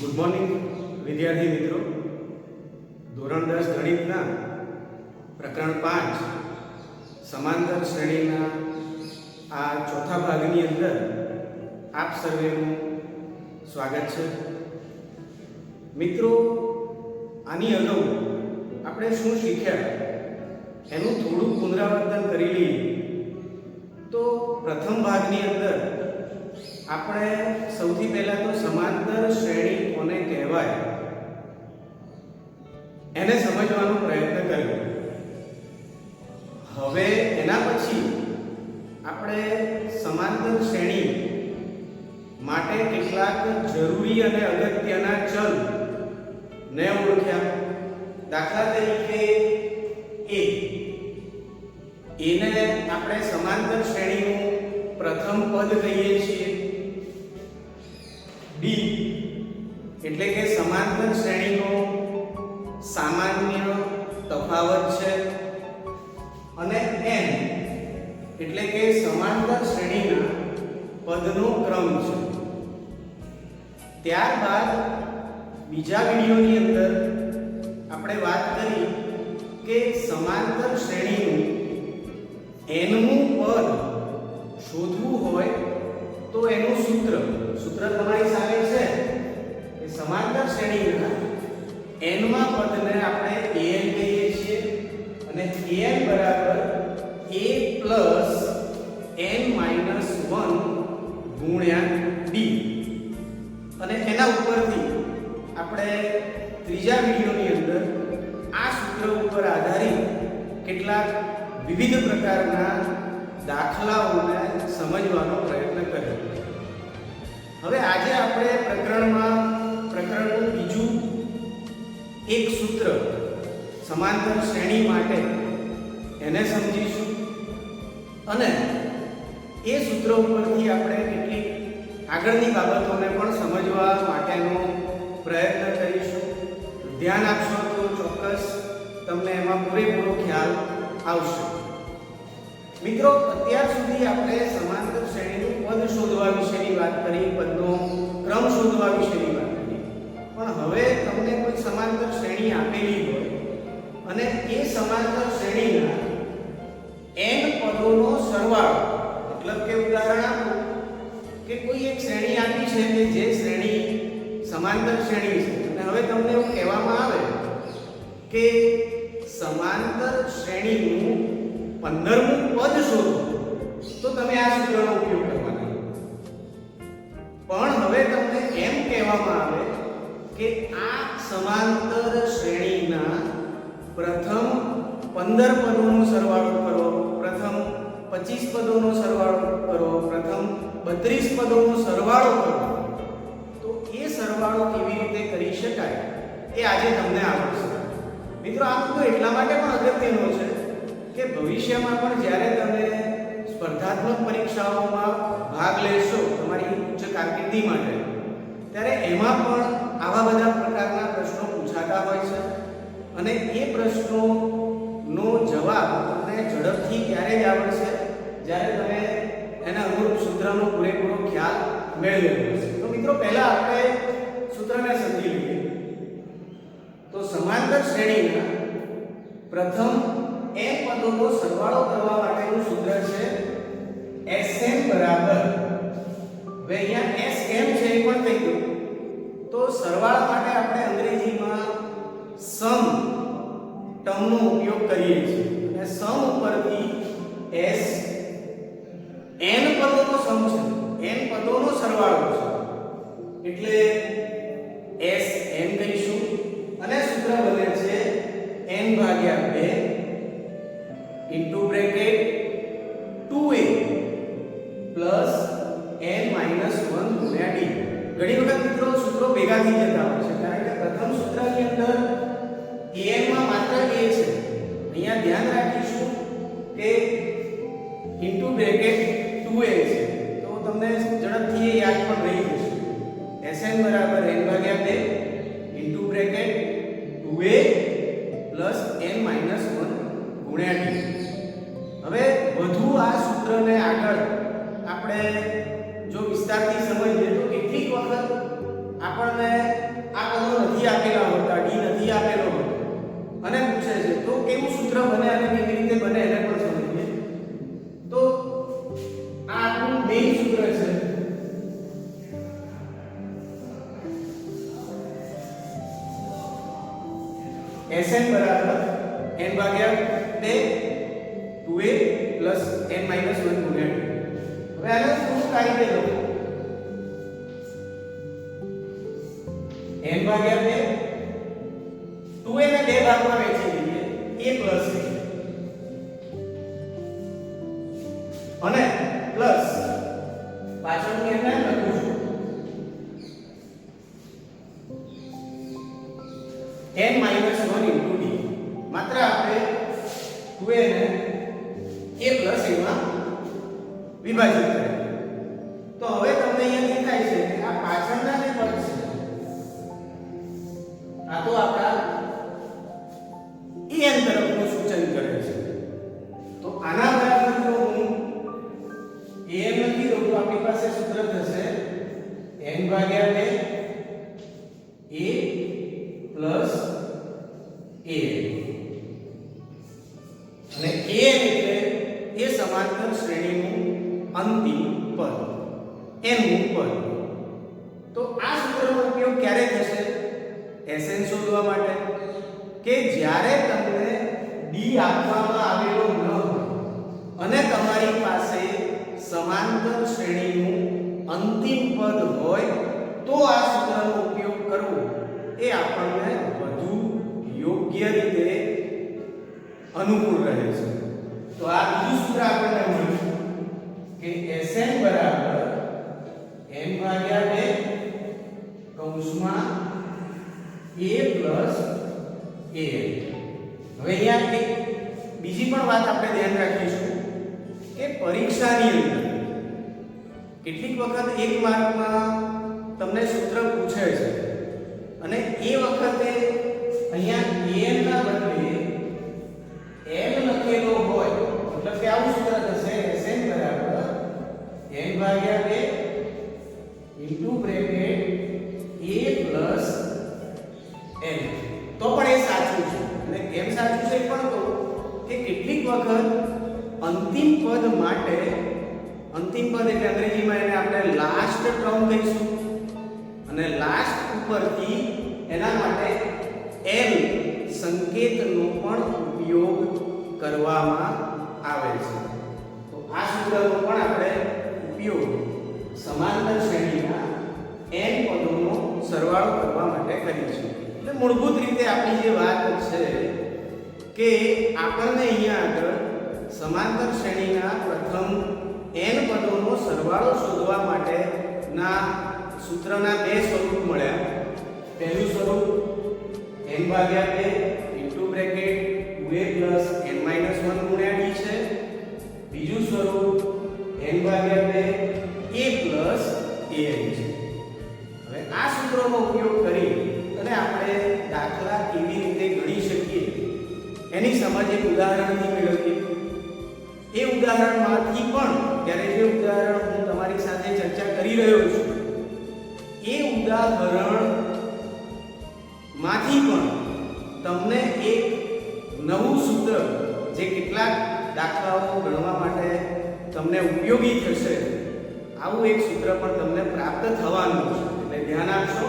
Good morning વિદ્યાર્થી મિત્રો. ધોરણ 10 ગણિતના પ્રકરણ 5 સમાંતર શ્રેણીના આ ચોથા ભાગની અંદર આપ સર્વેનું સ્વાગત છે. મિત્રો, આની અગાઉ આપણે શું શીખ્યા એનું થોડું પુનરાવર્તન કરી લઈએ. તો પ્રથમ ભાગની અંદર આપણે સૌથી પહેલા તો સમાંતર શ્રેણી કોને કહેવાય એને સમજવાનો પ્રયત્ન કર્યો. હવે એના પછી આપણે સમાંતર શ્રેણી માટે કેટલાક જરૂરી અને અગત્યના ચલ ને ઓળખ્યા. દાખલા તરીકે એને આપણે સમાંતર શ્રેણીનું પ્રથમ પદ કહીએ છીએ. ડી એટલે કે સમાંતર શ્રેણીનો સામાન્ય તફાવત છે, અને એન એટલે કે સમાંતર શ્રેણીના પદનો ક્રમ છે. ત્યારબાદ બીજા વિડિયોની અંદર આપણે વાત કરી કે સમાંતર શ્રેણીનું એનમું પદ શોધવું હોય તો એનું સૂત્ર તમારી સામે છે કે સમાંતર શ્રેણીના એનમા પદને આપણે an કહીએ છીએ, અને an બરાબર a પ્લસ n માઈનસ 1 ગુણ્યા d. અને એના ઉપરથી આપણે ત્રીજા વિડિયોની અંદર આ સૂત્ર ઉપર આધારિત કેટલાક વિવિધ પ્રકારના દાખલાઓને સમજવાનો પ્રયત્ન કર્યો. હવે આજે આપણે પ્રકરણનું બીજું એક સૂત્ર સમાંતર શ્રેણી માટે એને સમજીશું, અને એ સૂત્ર ઉપરથી આપણે કેટલીક આગળની બાબતોને પણ સમજવા માટેનો પ્રયત્ન કરીશું. ધ્યાન આપશો તો ચોક્કસ તમને એમાં પૂરેપૂરો ખ્યાલ આવશે. મિત્રો, અત્યાર સુધી આપણે સમાંતર શ્રેણીનું પદ શોધવા વિશેની વાત કરી, પદનો ક્રમ શોધવા વિશેની વાત કરી. પણ હવે તમને કોઈ સમાંતર શ્રેણી આપેલી હોય અને એ સમાંતર શ્રેણીના n પદોનો સરવાળો, મતલબ કે ઉદાહરણ આપો કે કોઈ એક શ્રેણી આપી છે કે જે શ્રેણી સમાંતર શ્રેણી છે, અને હવે તમને એવું કહેવામાં આવે કે સમાંતર શ્રેણીનું 15મું પદ શોધો, તો તમે આ સૂત્રનો ઉપયોગ કરવાનો. પણ હવે તમને એમ કહેવામાં આવે કે આ સમાંતર શ્રેણીના પ્રથમ 15 પદોનો સરવાળો કરો, પ્રથમ 25 પદોનો સરવાળો કરો, પ્રથમ 32 પદોનો સરવાળો કરો. તો એ સરવાળો કેવી રીતે કરી શકાય એ આજે તમને આવડશે. મિત્રો, આ તો એટલા માટે પણ અગત્યનો છે કે ભવિષ્યમાં પણ જ્યારે તમે સ્પર્ધાત્મક પરીક્ષાઓમાં ભાગ લેશો તમારી ઉચ્ચ કારકિર્દી માટે, ત્યારે એમાં પણ આવા બધા પ્રકારના પ્રશ્નો પૂછાતા હોય છે, અને એ પ્રશ્નોનો જવાબ તમને ઝડપથી ત્યારે જ આવડશે જ્યારે તમે એના અનુરૂપ સૂત્રનો પૂરેપૂરો ખ્યાલ મેળવેલો હશે. તો મિત્રો, પહેલા આપણે સૂત્રને સમજી લઈએ. તો સમાંતર શ્રેણીના પ્રથમ n પદોનો સરવાળો કરવા માટેનું સૂત્ર છે Sm બરાબર, હવે અહીંયા Sm છે એ પણ કહી દઉં તો સરવાળા માટે આપણે અંગ્રેજીમાં સમ ટર્મનો ઉપયોગ કરીએ છીએ, અને સમ ઉપરથી S n પદોનો સમ છે, n પદોનો સરવાળો છે, એટલે Sm કહીશું, અને સૂત્ર બને છે n ભાગ્યા 2 into bracket 2a plus n minus 1 ગુણ્યા d. ઘણી વખત મિત્રો સૂત્રો ભેગા થઈ જતા હોય છે, કારણ કે પ્રથમ સૂત્રની અંદર an માં માત્ર a છે. અહીંયા ધ્યાન રાખીશું કે into bracket 2a છે, તો તમને ઝડપથી એ યાદ પણ રહી જશે. Sn બરાબર n ભાગ્યા 2 into bracket 2a plus n minus 1 ગુણ્યા d. હવે વધુ આ સૂત્રને આગળ આપણે જો વિસ્તારથી સમજીએ તો કેટલીક વખત આપણને આ પદો નથી આપેલા હોતા, ડી નથી આપેલો હોતો અને પૂછે છે તો કેવું સૂત્ર બને અને કેવી રીતે બને એને પણ સમજીએ. તો આ આપણું મેઇન સૂત્ર છે. Sn બરાબર n ભાગ્યા 2 2a n - 1 ગુણ્યા 2. હવે આને થોડું કાઢી દેજો. n ભાગ્યા 2 2a ને બે ભાગમાં વહેંચી દઈએ a અને પ્લસ પાછળની એમ લખું છું n - 1 * d. માત્ર આપણે 2a ને a + a માં વિભાજિત કરીએ. તો હવે તમને અહીંયા દેખાય છે કે આ પાછળના જે પદ છે આ તો આપણા en તરફનું સૂચન કરે છે. તો આના બરાબર જો હું an લખી દઉં તો આપણી પાસે સૂત્ર થશે n ભાગ્યા 2 a પ્લસ a અને a એટલે એ સમાંતર શ્રેણીનું અંતિમ પદ nમું પદ. તો આ સૂત્રનો ઉપયોગ ક્યારે થશે? Sn શોધવા માટે કે જ્યારે તમને d આપવામાં આવેલો ન હોય અને તમારી પાસે સમાંતર શ્રેણીનું અંતિમ પદ હોય તો આ સૂત્રનો ઉપયોગ કરવો એ આપણને વધુ યોગ્ય રીતે અનુકૂળ રહે છે. તો આ બીજું સૂત્ર આપણને મળ્યું કે Sn બરાબર n ભાગ્યા 2 કૌંસમાં a પ્લસ a. હવે અહીંયા એક બીજી પણ વાત આપણે ધ્યાન રાખીશું કે પરીક્ષાની અંદર કેટલીક વખત એક માર્કમાં તમને સૂત્ર પૂછે છે અને એ વખતે અહીંયા n ના બદલે n લખેલો હોય મતલબ કે આવું સૂત્ર થશે Sn બરાબર n ભાગ્યા 2 into bracket a plus n. તો પણ એ સાચું છે. અને કેમ સાચું છે પણ તો કે કેટલીક વખત અંતિમ પદ માટે અંતિમ પદ એટલે અંગ્રેજીમાં એને આપણે લાસ્ટ ટર્મ કહીશું અને લાસ્ટ ઉપરથી એના માટે l સંકેતનો પણ ઉપયોગ કરવામાં આવે છે. તો આ સૂત્રનો પણ આપણે ઉપયોગ સમાંતર શ્રેણીના n પદોનો સરવાળો કરવા માટે કરીશું. એટલે મૂળભૂત રીતે આપણી જે વાત છે કે આપણને અહીંયા આગળ સમાંતર શ્રેણીના પ્રથમ n પદોનો સરવાળો શોધવા માટેના સૂત્રના બે સ્વરૂપ મળ્યા. પહેલું સ્વરૂપ n ભાગ્યા 2 ઇન્ટુ બ્રેકેટ 2a + n - 1 ગુણ્યા d છે. બીજું સ્વરૂપ n ભાગ્યા 2 a + an છે. હવે આ સૂત્રોનો ઉપયોગ કરી અને આપણે દાખલા કેવી રીતે ગણી શકીએ એની સમજ એક ઉદાહરણથી મેળવીએ. એ ઉદાહરણમાંથી પણ ત્યારે જે ઉદાહરણ હું તમારી સાથે ચર્ચા કરી રહ્યો છું એ ઉદાહરણમાંથી પણ તમને એક નવું સૂત્ર જે કેટલાક દાખલાઓ ગણવા માટે તમને ઉપયોગી થશે આવું એક સૂત્ર પણ તમને પ્રાપ્ત થવાનું છે. એટલે ધ્યાન આપશો.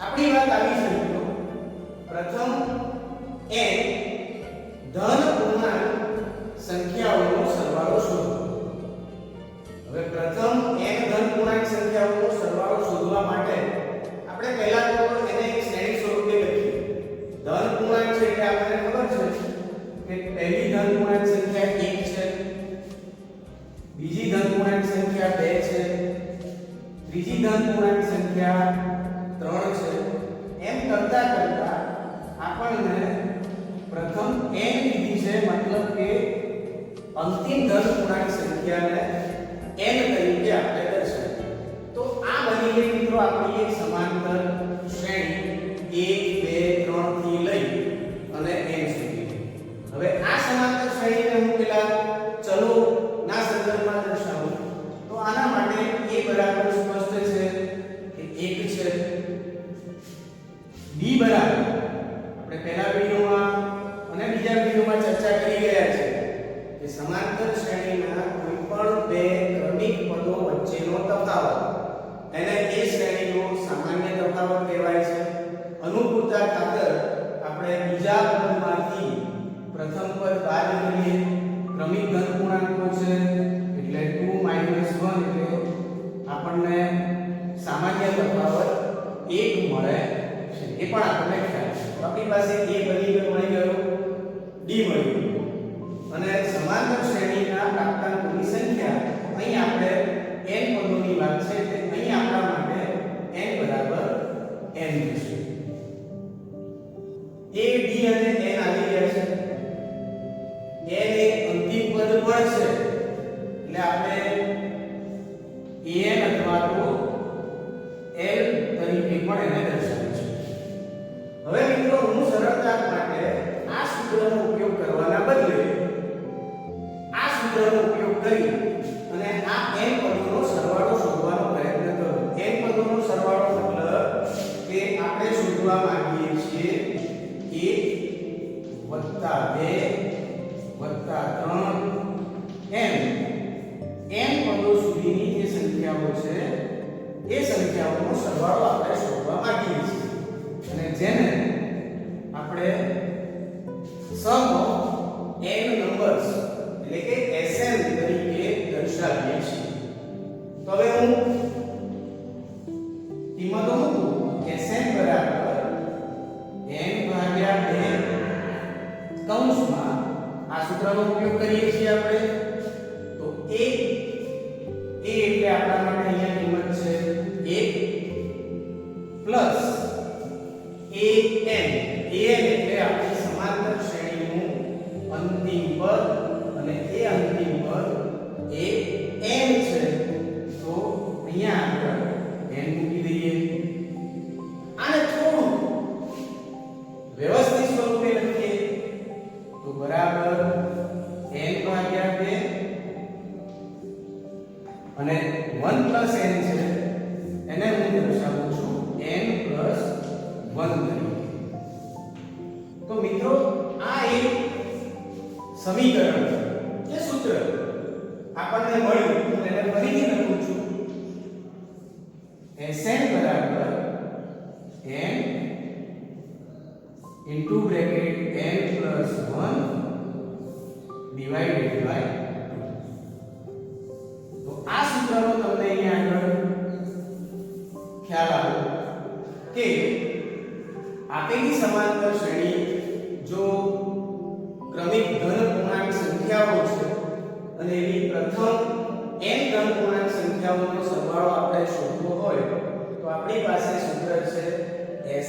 આપણી વાત આવી છે મિત્રો પ્રથમ n ધન પૂર્ણાંક સંખ્યાઓનો સરવાળો શોધો. હવે પ્રથમ n ધન પૂર્ણાંક સંખ્યાઓનો સરવાળો શોધવા માટે આપણે પહેલા તો એને એક શ્રેણી સ્વરૂપે લખીએ. ધન પૂર્ણાંક છે એટલે આપણને ખબર છે કે પહેલી ધન પૂર્ણાંક સંખ્યા 1 છે, બીજી ધન પૂર્ણાંક સંખ્યા 2 છે, ત્રીજી ધન પૂર્ણાંક સંખ્યા 3 છે. એમ કરતા કરતા આપણને પ્રથમ n લીધી છે મતલબ કે અંતિમ ધન પૂર્ણાંક સંખ્યાને n તરીકે આપણે દર્શાવીએ. તો આ બની ગઈ મિત્રો આપણી એક સમાંતર શ્રેણી 1 2 3 થી લઈ અને n સુધી. હવે આ સમાંતર શ્રેણીને હું પેલા ચલો ના સંદર્ભમાં દર્શાવું તો આના માટે a બરાબર સ્પષ્ટ છે કે 1 છે, વિડિયોમાં અને બીજા વિડિયોમાં ચર્ચા કરી ગયા છે કે સમાંતર શ્રેણીના કોઈ પણ બે ક્રમિક પદો વચ્ચેનો તફાવત એને એ શ્રેણીનો સામાન્ય તફાવત કહેવાય છે. અનુકૂળતા ખાતર આપણે બીજા પદમાંથી પ્રથમ પદ બાદ કરીએ. ક્રમિક ઘન પૂર્ણાંકો છે એટલે 2 - 1 એટલે આપણને સામાન્ય તફાવત 1 મળે છે. એ પણ આપણને ખ્યાલ છે. આપણી પાસે a મળી ગયો, d મળી ગયો અને સમાંતર શ્રેણીના પ્રાપ્તાંકોની સંખ્યા અહીં આપણે n પદોની વાત છે એટલે અહીં આપણા માટે n બરાબર n થશે. a d અને n આવી ગયા છે. n એ અંતિમ પદ પણ છે એટલે આપણે an અથવા તો l તરીકે પણ એને દર્શાવીશું. હવે મિત્રો હું સરળતા માટે આ સૂત્રનો ઉપયોગ કરવાના બદલે આ સૂત્રનો ઉપયોગ કરી અને આ n પદોનો સરવાળો શોધવાનો પ્રયત્ન કરું. n પદોનો સરવાળો મતલબ કે આપણે શોધવા માંગીએ છીએ 1 + 2 + 3 n પદો સુધીની જે સંખ્યાઓ છે એ સંખ્યાઓનો સરવાળો આપણે શોધવા માંગીએ છીએ અને જેને આપણે sum of n numbers એટલે કે Sn તરીકે દર્શાવીએ છીએ. તો હવે હું કિંમતો મૂકું. Sn બરાબર n/2 કૌંસમાં આ સૂત્રનો ઉપયોગ કરીએ છીએ આપણે. તો a એટલે આપણા માટે અહીંયા કિંમત છે 1 પ્લસ an એટલે આપણી સમાંતર શ્રેણીનું અંતિમ પદ અને એ અંતિમ પદ એ n છે. તો અહીંયા આપણે n મૂકી દઈએ. આને થોડું વ્યવસ્થિત સ્વરૂપે લખીએ તો બરાબર n/2 અને 1 + n છે એને હું દર્શાવું છું n + 1 તરીકે. તો મિત્રો આ એક સમીકરણ કે સૂત્ર આપણને મળ્યું. હું એને ફરીથી લખું છું. Sn બરાબર n into bracket n plus 1 divided by 2. તો આ સૂત્રનો તમને અહીંયા આગળ ખ્યાલ આવ્યો કે આપેલી સમાંતર શ્રેણી જો ક્રમિક ધન પૂર્ણાંક સંખ્યાઓ છે અને એની પ્રથમ n ધન પૂર્ણાંક સંખ્યાઓનો સરવાળો આપણે શોધવો હોય તો આપણી પાસે સૂત્ર છે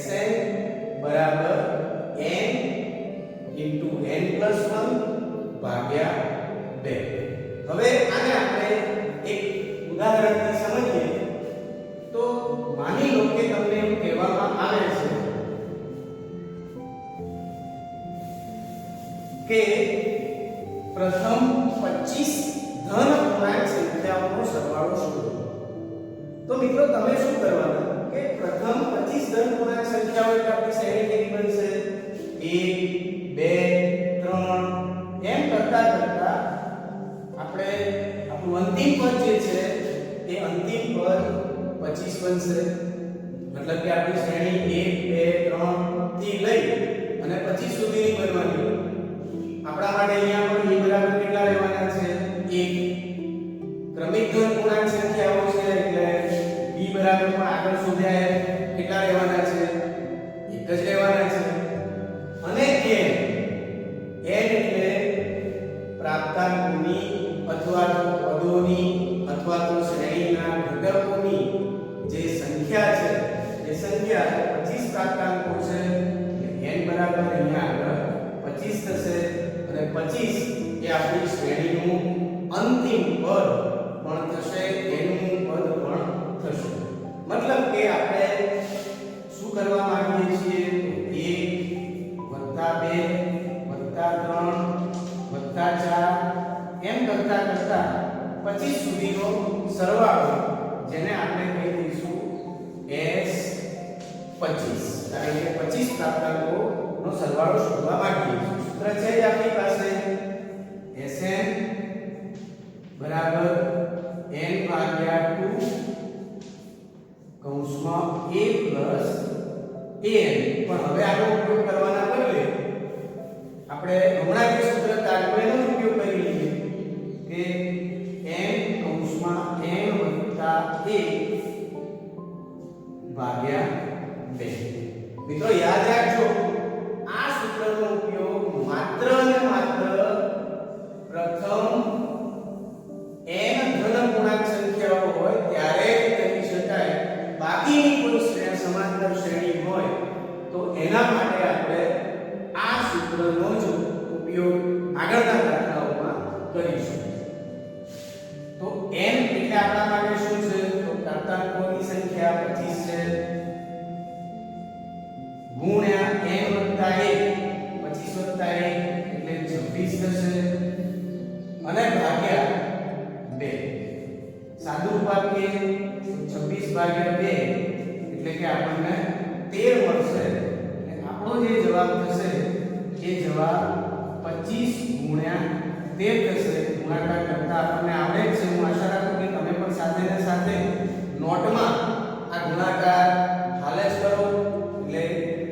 Sn બરાબર n into n plus 1 ભાગ્યા 2. હવે આને આપણે એક ઉદાહરણથી સમજીએ. તો માની લો કે તમને એવું કહેવામાં આવે છે કે પ્રથમ 25 ધન પૂર્ણાંક સંખ્યાઓનો સરવાળો શોધો. તો મિત્રો તમે શું કરવાના કે પ્રથમ 25 ધન પૂર્ણાંક સંખ્યાઓ એટલે આપણી શ્રેણી કેવી બનશે 1 2 3 એમ કરતા કરતા આપણે આપણું અંતિમ પદ જે છે એ અંતિમ પદ 25 બનશે. મતલબ કે આપણી શ્રેણી 1 2 3 થી લઈ અને 25 સુધીની બનવાની. આપણા માટે અહીંયા પણ e બરાબર કેટલા લેવાના છે 1. ક્રમિક ધન પૂર્ણાંક સંખ્યાઓ છે એટલે b બરાબર પણ આગળ શોધ્યા કેટલા લેવાના છે 1 જ લેવાના છે. અને n એટલે પ્રાપ્તાંકોની અથવા તો પદોની અથવા તો શ્રેણીના ઘટકોની જે સંખ્યા છે એ સંખ્યા 25 પ્રાપ્તાંકો છે એટલે n બરાબર અહીંયા આગળ 25 થશે અને 25 એ આપણી શ્રેણીનું અંતિમ પદ પણ થશે, એનું પદ પણ થશે. મતલબ કે આપણે શું કરવા માંગીએ છીએ 1 + 2 + 3 + 4 એમ કરતા કરતા 25 સુધીનો સરવાળો જેને આપણે કહી દઈશું S25 કારણ કે 25 પ્રાપ્તાંકો નો સરવાળો શોધવા માંગીએ છીએ. સૂત્ર છે જ આપણી પાસે Sn બરાબર n ભાગ્યા 2 કૌંસમાં a પ્લસ an. પણ હવે આનો ઉપયોગ કરવાના બદલે આપણે હમણાં જે સૂત્ર કાઢ્યું એનો ઉપયોગ કરી લઈએ કે n કૌંસમાં n વત્તા 1 ભાગ્યા 2. મિત્રો યાદ રાખજો આ સૂત્રનો ઉપયોગ માત્ર અને માત્ર પ્રથમ n ધન પૂર્ણાંક સંખ્યાઓ હોય ત્યારે જ કરી શકાય. બાકીની કોઈ સમાંતર શ્રેણી હોય તો એના માટે આપણે આ સૂત્રનો જ ઉપયોગ આગળના દાખલાઓમાં કરીશું. તો n એટલે આપણા માટે શું છે? તો ઘાતાંકોની સંખ્યા 25 છે ગુણ્યા n વત્તા 1 25 વત્તા 1 એટલે 26 થશે અને ભાગ્યા 2. સાદું રૂપ આપીએ 26 ભાગ્યા 2 એટલે કે આપણને 13 મળશે. એટલે આપણો જે જવાબ થશે એ જવાબ 25 ગુણ્યા 13 થશે. ગુણાકાર કરતા આપણને આવડે છે. હું આશા રાખું કે તમે પણ સાથે ને સાથે નોટમાં આ ગુણાકાર હાલ જ કરો એટલે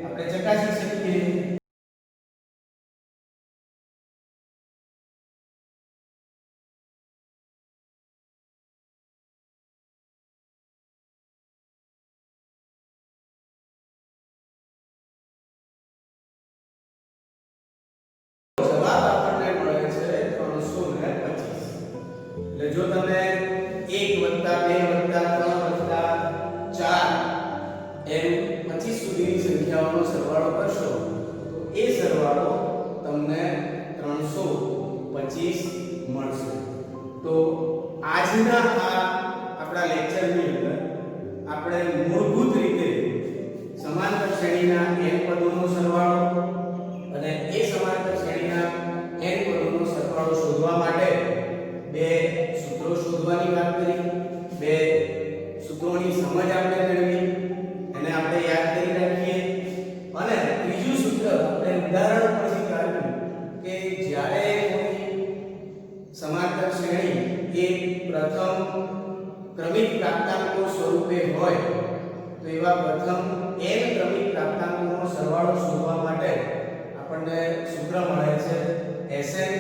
આપણે ચકાસી શકીએ. જવાબ આપણને મળે છે 325. એટલે જો તમે 1 વત્તા 2 વત્તા 3 વત્તા 4 એમ 25 સુધીની સંખ્યાઓનો સરવાળો કરશો તો એ સરવાળો તમને 325 મળશે. તો આજના આ આપણા લેક્ચરની અંદર આપણે મૂળભૂત રીતે સમાંતર શ્રેણીના n પદોનો સરવાળો અને એ સમાંતર શ્રેણીના n પદોનો સરવાળો શોધવા માટે બે સૂત્રો શોધવાની વાત કરી. બે સૂત્રોની સમજ આપણે મેળવી એને આપણે યાદ કરી રાખીએ. અને ત્રીજું સૂત્ર આપણે ઉદાહરણ પરથી કાઢ્યું કે જ્યારે કોઈ સમાંતર શ્રેણી એ પ્રથમ ક્રમિક પ્રાપ્તાંકો સ્વરૂપે હોય તો એવા પ્રથમ n ક્રમિક પ્રાપ્તાંકોનો સરવાળો શોધવા માટે આપણને સૂત્ર મળે છે Sn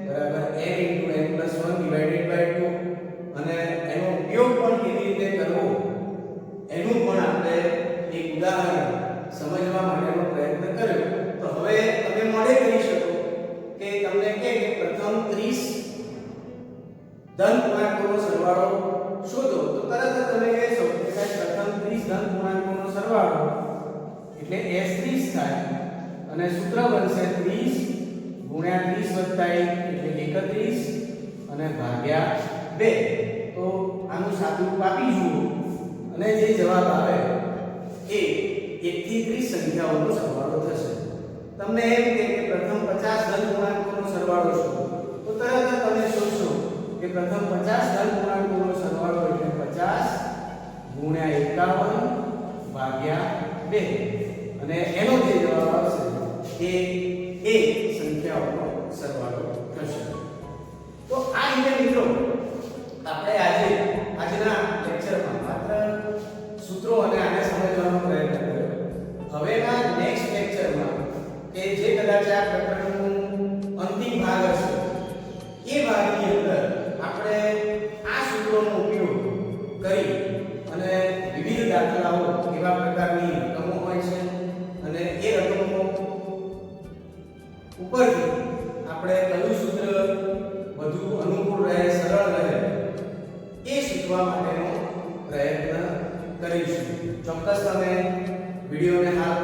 બરાબર n * n + 1 / 2. અને એનો ઉપયોગ પણ કેવી રીતે કરવો એનું પણ આપણે એક ઉદાહરણ સમજવા માટેનો પ્રયત્ન કર્યો. તો હવે તમે મોડે કરી શકો કે તમને કે પ્રથમ 30 ધન પૂર્ણાંકોનો સરવાળો શોધો તો તરત જ તમે કહેશો કે સાહેબ પ્રથમ 30 ધન પૂર્ણાંકોનો સરવાળો એટલે S30 થાય અને સૂત્ર બનશે 30 ગુણ્યા 30 + 1 એટલે 31 અને ભાગ્યા 2. તો આનું સાદું રૂપ આપી જુઓ અને જે જવાબ આવે એ 1 થી 30 સંખ્યાઓનો સરવાળો થશે. તમને એમ કે પ્રથમ 50 ધન પૂર્ણાંકોનો સરવાળો શોધો તો તરત જ તમે શોધશો કે પ્રથમ 50 ધન પૂર્ણાંકોનો સરવાળો એટલે 50 ગુણ્યા 51 ભાગ્યા 2 અને એનો જે જવાબ આવશે એ સંખ્યાઓનો સરવાળો થશે. તો આ રીતે મિત્રો આપણે આજના લેક્ચરમાં માત્ર સૂત્રો અને આને સમજવાનો પ્રયત્ન કર્યો. હવેના નેક્સ્ટ લેક્ચરમાં કે જે કદાચ આ પ્રકરણનું અંતિમ ભાગ હશે એ ભાગની અંદર આપણે આ સૂત્રોનો ઉપયોગ કરી અને વિવિધ દાખલાઓ કેવા પ્રકારની રકમો હોય છે અને એ રકમો ઉપરથી આપણે કયું સૂત્ર વધુ અનુકૂળ રહે, સરળ રહે એ શીખવા માટેનો પ્રયત્ન કરીશું. ચોક્કસ તમે વિડિયોને હાલ